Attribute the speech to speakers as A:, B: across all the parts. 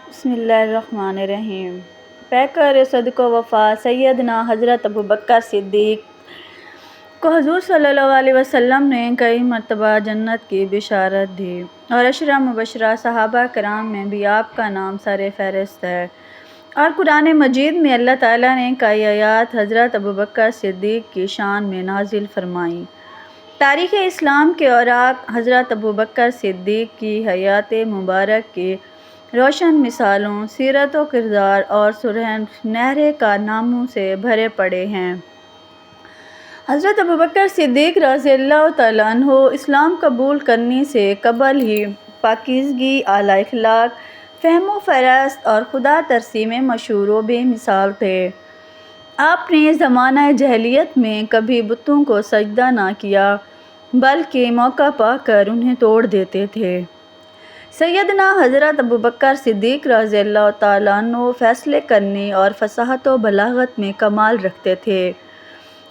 A: بسم اللہ الرحمن الرحیم۔ پیکر صدق و وفا سیدنا حضرت ابوبکر صدیق کو حضور صلی اللہ علیہ وسلم نے کئی مرتبہ جنت کی بشارت دی اور عشرہ مبشرہ صحابہ کرام میں بھی آپ کا نام سر فہرست ہے، اور قرآن مجید میں اللہ تعالیٰ نے کئی آیات حضرت ابوبکر صدیق کی شان میں نازل فرمائیں۔ تاریخ اسلام کے اوراق حضرت ابوبکر صدیق کی حیات مبارک کی روشن مثالوں، سیرت و کردار اور سنہرے کارناموں سے بھرے پڑے ہیں۔ حضرت ابوبکر صدیق رضی اللہ تعالیٰ عنہ اسلام قبول کرنے سے قبل ہی پاکیزگی، اعلیٰ اخلاق، فہم و فرست اور خدا ترسی میں مشہور و بے مثال تھے۔ آپ نے زمانہ جاہلیت میں کبھی بتوں کو سجدہ نہ کیا بلکہ موقع پا کر انہیں توڑ دیتے تھے۔ سیدنا حضرت ابوبکر صدیق رضی اللہ تعالیٰ عنہ فیصلے کرنے اور فصاحت و بلاغت میں کمال رکھتے تھے۔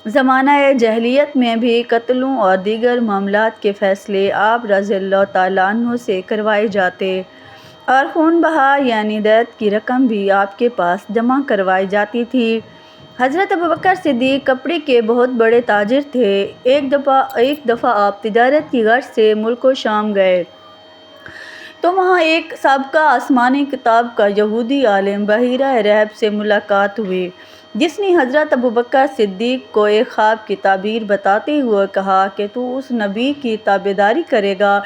A: زمانہ جاہلیت میں بھی قتلوں اور دیگر معاملات کے فیصلے آپ رضی اللہ تعالیٰ عنہ سے کروائے جاتے اور خون بہا یعنی دیت کی رقم بھی آپ کے پاس جمع کروائی جاتی تھی۔ حضرت ابوبکر صدیق کپڑے کے بہت بڑے تاجر تھے۔ ایک دفعہ آپ تجارت کی غرض سے ملک و شام گئے تو وہاں ایک سابقہ آسمانی کتاب کا یہودی عالم بحیرہ رحب سے ملاقات ہوئی، جس نے حضرت ابوبکر صدیق کو ایک خواب کی تعبیر بتاتے ہوئے کہا کہ تو اس نبی کی تابعداری کرے گا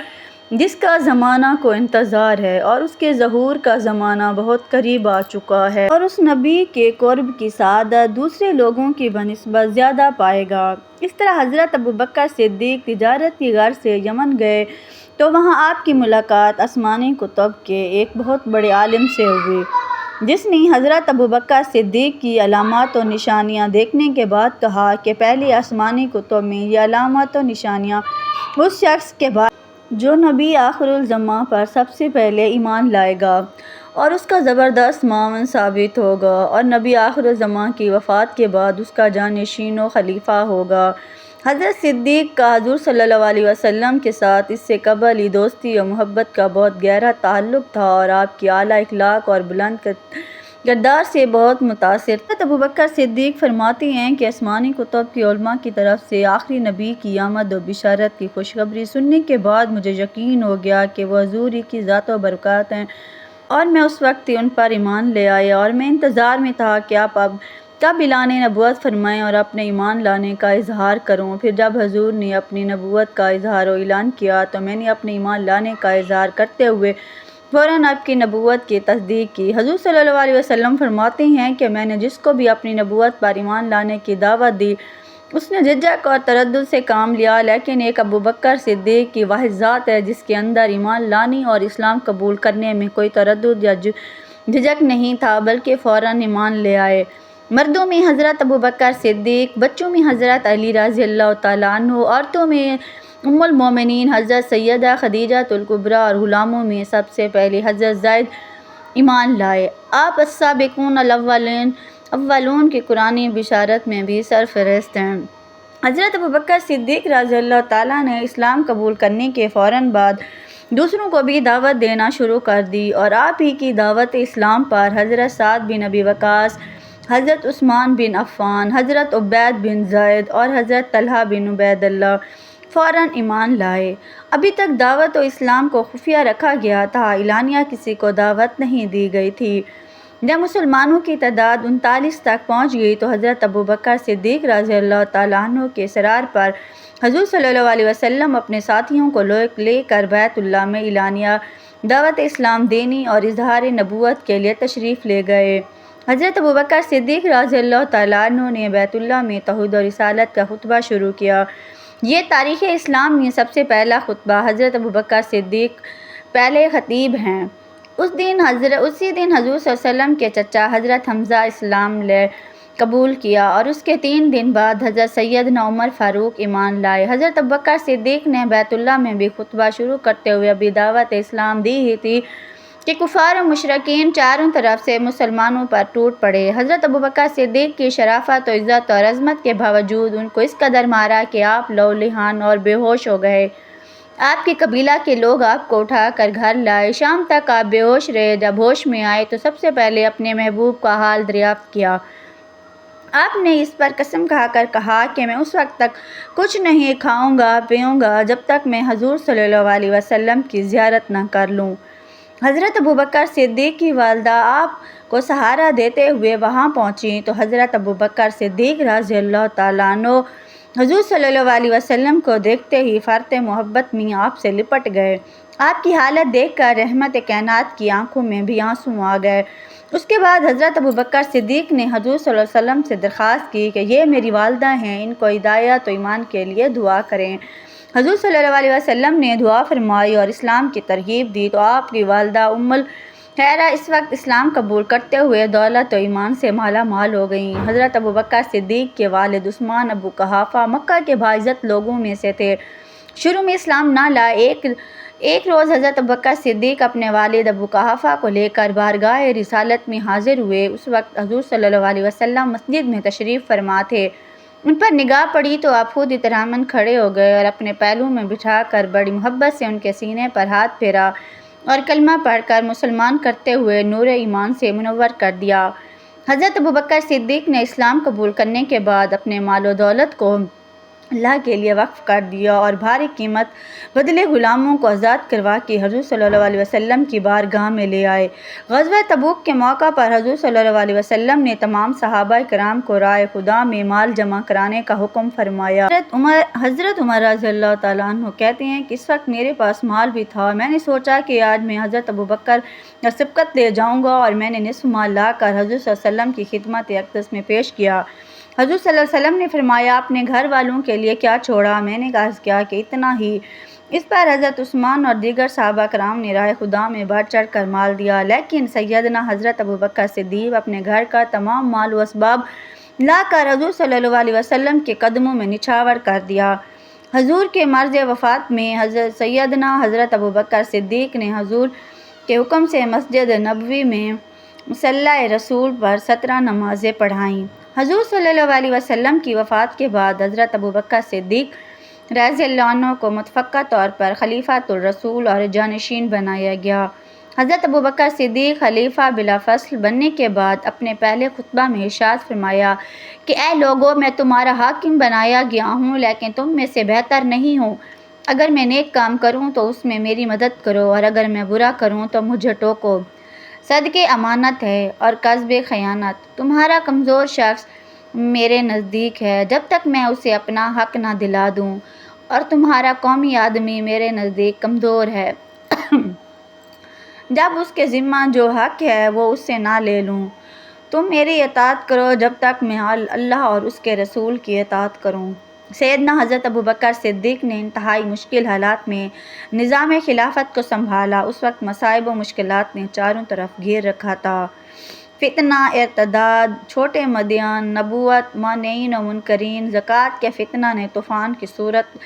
A: جس کا زمانہ کو انتظار ہے اور اس کے ظہور کا زمانہ بہت قریب آ چکا ہے، اور اس نبی کے قرب کی سعادت دوسرے لوگوں کی بنسبت زیادہ پائے گا۔ اس طرح حضرت ابوبکر صدیق تجارت کی غرض سے یمن گئے تو وہاں آپ کی ملاقات آسمانی کتب کے ایک بہت بڑے عالم سے ہوئی، جس نے حضرت ابوبکر صدیق کی علامات و نشانیاں دیکھنے کے بعد کہا کہ پہلی آسمانی کتب میں یہ علامات و نشانیاں اس شخص کے بعد جو نبی آخر الزماں پر سب سے پہلے ایمان لائے گا اور اس کا زبردست معاون ثابت ہوگا، اور نبی آخر الزماں کی وفات کے بعد اس کا جانشین و خلیفہ ہوگا۔ حضرت صدیق کا حضور صلی اللہ علیہ وسلم کے ساتھ اس سے قبل ہی دوستی و محبت کا بہت گہرا تعلق تھا اور آپ کی اعلیٰ اخلاق اور بلند کردار سے بہت متاثر تھے۔ حضرت ابوبکر صدیق فرماتے ہیں کہ آسمانی کتب کے علماء کی طرف سے آخری نبی کی آمد و بشارت کی خوشخبری سننے کے بعد مجھے یقین ہو گیا کہ وہ حضور ہی کی ذات و برکات ہیں، اور میں اس وقت ہی ان پر ایمان لے آیا، اور میں انتظار میں تھا کہ آپ اب کب اعلان نبوت فرمائیں اور اپنے ایمان لانے کا اظہار کروں۔ پھر جب حضور نے اپنی نبوت کا اظہار و اعلان کیا تو میں نے اپنے ایمان لانے کا اظہار کرتے ہوئے فوراً آپ کی نبوت کی تصدیق کی۔ حضور صلی اللہ علیہ وسلم فرماتے ہیں کہ میں نے جس کو بھی اپنی نبوت پر ایمان لانے کی دعوت دی اس نے جھجک اور تردد سے کام لیا، لیکن ایک ابوبکر صدیق کی واحد ذات ہے جس کے اندر ایمان لانے اور اسلام قبول کرنے میں کوئی تردد یا جھجک نہیں تھا، بلکہ فوراً ایمان لے آئے۔ مردوں میں حضرت ابوبکر صدیق، بچوں میں حضرت علی رضی اللہ تعالیٰ عنہ، عورتوں میں ام المومنین حضرت سیدہ خدیجہ الکبریٰ اور غلاموں میں سب سے پہلے حضرت زید ایمان لائے۔ آپ السابقون الاولون کی قرآنی بشارت میں بھی سرفہرست ہیں۔ حضرت ابوبکر صدیق رضی اللہ تعالیٰ نے اسلام قبول کرنے کے فوراً بعد دوسروں کو بھی دعوت دینا شروع کر دی، اور آپ ہی کی دعوت اسلام پر حضرت سعد بن ابی وقاص، حضرت عثمان بن عفان، حضرت عبید بن زید اور حضرت طلحہ بن عبید اللہ فوراً ایمان لائے۔ ابھی تک دعوت و اسلام کو خفیہ رکھا گیا تھا، اعلانیہ کسی کو دعوت نہیں دی گئی تھی۔ جب مسلمانوں کی تعداد 39 تک پہنچ گئی تو حضرت ابوبکر صدیق رضی اللہ تعالیٰ عنہ کے اصرار پر حضور صلی اللہ علیہ وسلم اپنے ساتھیوں کو لے کر بیت اللہ میں اعلانیہ دعوت اسلام دینے اور اظہار نبوت کے لیے تشریف لے گئے۔ حضرت ابوبکر صدیق رضی اللہ تعالیٰ عنہ نے بیت اللہ میں توحید و رسالت کا خطبہ شروع کیا۔ یہ تاریخ اسلام میں سب سے پہلا خطبہ حضرت ابوبکر صدیق پہلے خطیب ہیں۔ اسی دن حضور صلی اللہ علیہ وسلم کے چچا حضرت حمزہ اسلام لے قبول کیا، اور اس کے 3 دن بعد حضرت سیدنا عمر فاروق ایمان لائے۔ حضرت ابوبکر صدیق نے بیت اللہ میں بھی خطبہ شروع کرتے ہوئے ابھی دعوت اسلام دی ہی تھی کہ کفار و مشرکین چاروں طرف سے مسلمانوں پر ٹوٹ پڑے۔ حضرت ابوبکر صدیق کی شرافت و عزت اور عظمت کے باوجود ان کو اس قدر مارا کہ آپ لہولہان اور بے ہوش ہو گئے۔ آپ کے قبیلہ کے لوگ آپ کو اٹھا کر گھر لائے، شام تک آپ بے ہوش رہے، جب ہوش میں آئے تو سب سے پہلے اپنے محبوب کا حال دریافت کیا۔ آپ نے اس پر قسم کھا کر کہا کہ میں اس وقت تک کچھ نہیں کھاؤں گا پیوں گا جب تک میں حضور صلی اللہ علیہ وسلم کی زیارت نہ کر لوں۔ حضرت ابوبکر صدیق کی والدہ آپ کو سہارا دیتے ہوئے وہاں پہنچی تو حضرت ابوبکر صدیق رضی اللہ تعالیٰ عنہ حضور صلی اللہ علیہ وسلم کو دیکھتے ہی فرط محبت میں آپ سے لپٹ گئے۔ آپ کی حالت دیکھ کر رحمت کائنات کی آنکھوں میں بھی آنسو آ گئے۔ اس کے بعد حضرت ابوبکر صدیق نے حضور صلی اللہ علیہ وسلم سے درخواست کی کہ یہ میری والدہ ہیں، ان کو ہدایت و ایمان کے لیے دعا کریں۔ حضور صلی اللہ علیہ وسلم نے دعا فرمائی اور اسلام کی ترغیب دی تو آپ کی والدہ ام الخیرہ اس وقت اسلام قبول کرتے ہوئے دولت و ایمان سے مالا مال ہو گئیں۔ حضرت ابوبکر صدیق کے والد عثمان ابو قحافہ مکہ کے باعزت لوگوں میں سے تھے، شروع میں اسلام نہ لائے۔ ایک روز حضرت ابوبکر صدیق اپنے والد ابو قحافہ کو لے کر بارگاہ رسالت میں حاضر ہوئے۔ اس وقت حضور صلی اللہ علیہ وسلم مسجد میں تشریف فرما تھے۔ ان پر نگاہ پڑی تو آپ خود اطمینان کھڑے ہو گئے اور اپنے پہلو میں بٹھا کر بڑی محبت سے ان کے سینے پر ہاتھ پھیرا اور کلمہ پڑھ کر مسلمان کرتے ہوئے نور ایمان سے منور کر دیا۔ حضرت ابوبکر صدیق نے اسلام قبول کرنے کے بعد اپنے مال و دولت کو اللہ کے لیے وقف کر دیا اور بھاری قیمت بدلے غلاموں کو آزاد کروا کے حضور صلی اللہ علیہ وسلم کی بارگاہ میں لے آئے۔ غزوہ تبوک کے موقع پر حضور صلی اللہ علیہ وسلم نے تمام صحابہ کرام کو راہ خدا میں مال جمع کرانے کا حکم فرمایا۔ حضرت عمر رضی اللہ تعالیٰ عنہ کہتے ہیں کہ اس وقت میرے پاس مال بھی تھا، میں نے سوچا کہ آج میں حضرت ابوبکر اور سبقت لے جاؤں گا اور میں نے نصف مال لا کر حضور صلی اللہ علیہ وسلم کی خدمت اقدس میں پیش کیا۔ حضور صلی اللہ علیہ وسلم نے فرمایا آپ نے گھر والوں کے لیے کیا چھوڑا؟ میں نے عرض کیا کہ اتنا ہی۔ اس پر حضرت عثمان اور دیگر صحابہ کرام نے راہ خدا میں بڑھ چڑھ کر مال دیا، لیکن سیدنا حضرت ابوبکر صدیق اپنے گھر کا تمام مال و اسباب لا کر حضور صلی اللہ علیہ وسلم کے قدموں میں نچھاور کر دیا۔ حضور کے مرض وفات میں سیدنا حضرت ابوبکر صدیق نے حضور کے حکم سے مسجد نبوی میں مصلی رسول پر 17 نمازیں پڑھائیں۔ حضور صلی اللہ علیہ وسلم کی وفات کے بعد حضرت ابوبکر صدیق رضی اللہ عنہ کو متفقہ طور پر خلیفۃ الرسول اور جانشین بنایا گیا۔ حضرت ابوبکر صدیق خلیفہ بلا فصل بننے کے بعد اپنے پہلے خطبہ میں ارشاد فرمایا کہ اے لوگو، میں تمہارا حاکم بنایا گیا ہوں لیکن تم میں سے بہتر نہیں ہوں۔ اگر میں نیک کام کروں تو اس میں میری مدد کرو اور اگر میں برا کروں تو مجھے ٹوکو۔ صدقے امانت ہے اور کسب خیانت۔ تمہارا کمزور شخص میرے نزدیک ہے جب تک میں اسے اپنا حق نہ دلا دوں، اور تمہارا قومی آدمی میرے نزدیک کمزور ہے جب اس کے ذمہ جو حق ہے وہ اس سے نہ لے لوں۔ تم میری اطاعت کرو جب تک میں اللہ اور اس کے رسول کی اطاعت کروں۔ سیدنا حضرت ابوبکر صدیق نے انتہائی مشکل حالات میں نظام خلافت کو سنبھالا۔ اس وقت مصائب و مشکلات نے چاروں طرف گھیر رکھا تھا۔ فتنہ، ارتداد، چھوٹے مدین، نبوت، مانعین و منکرین، زکوٰۃ کے فتنہ نے طوفان کی صورت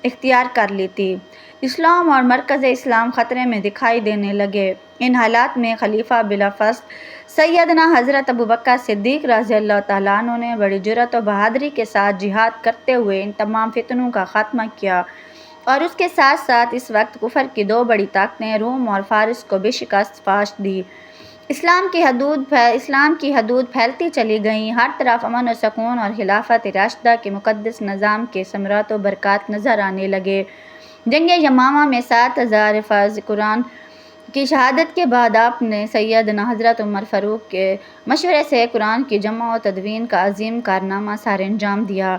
A: اختیار کر لی تھی۔ اسلام اور مرکز اسلام خطرے میں دکھائی دینے لگے۔ ان حالات میں خلیفہ بلا فصل سیدنا حضرت ابوبکر صدیق رضی اللہ تعالیٰ عنہ نے بڑی جرأت و بہادری کے ساتھ جہاد کرتے ہوئے ان تمام فتنوں کا خاتمہ کیا، اور اس کے ساتھ ساتھ اس وقت کفر کی دو بڑی طاقتیں روم اور فارس کو بھی شکست فاش دی۔ اسلام کی حدود پھیلتی چلی گئیں، ہر طرف امن و سکون اور خلافت راشدہ کے مقدس نظام کے ثمرات و برکات نظر آنے لگے۔ جنگ یمامہ میں 7,000 حفاظ قرآن کی شہادت کے بعد آپ نے سیدنا حضرت عمر فاروق کے مشورے سے قرآن کی جمع و تدوین کا عظیم کارنامہ سر انجام دیا۔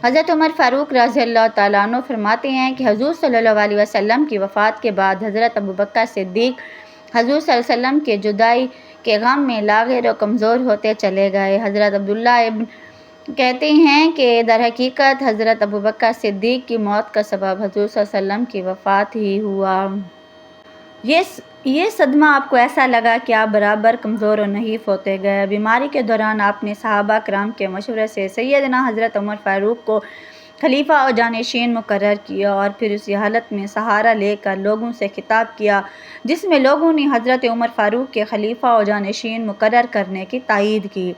A: حضرت عمر فاروق رضی اللہ تعالیٰ عنہ فرماتے ہیں کہ حضور صلی اللہ علیہ وسلم کی وفات کے بعد حضرت ابوبکر صدیق حضور صلی اللہ علیہ وسلم کے جدائی کے غم میں لاغر و کمزور ہوتے چلے گئے۔ حضرت عبداللہ ابن کہتے ہیں کہ در حقیقت حضرت ابوبکر صدیق کی موت کا سبب حضور صلی اللہ علیہ وسلم کی وفات ہی ہوا۔ یہ صدمہ آپ کو ایسا لگا کہ آپ برابر کمزور و نحیف ہوتے گئے۔ بیماری کے دوران آپ نے صحابہ کرام کے مشورے سے سیدنا حضرت عمر فاروق کو خلیفہ اور جانشین مقرر کیا، اور پھر اسی حالت میں سہارا لے کر لوگوں سے خطاب کیا جس میں لوگوں نے حضرت عمر فاروق کے خلیفہ اور جانشین مقرر کرنے کی تائید کی۔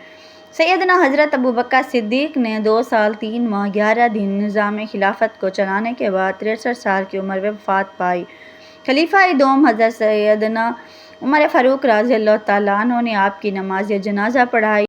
A: سیدنا حضرت ابوبکر صدیق نے 2 سال 3 ماہ 11 دن نظام خلافت کو چلانے کے بعد 63 سال کی عمر میں وفات پائی۔ خلیفہ دوم حضرت سیدنا عمر فاروق رضی اللہ تعالیٰ عنہ نے آپ کی نماز جنازہ پڑھائی۔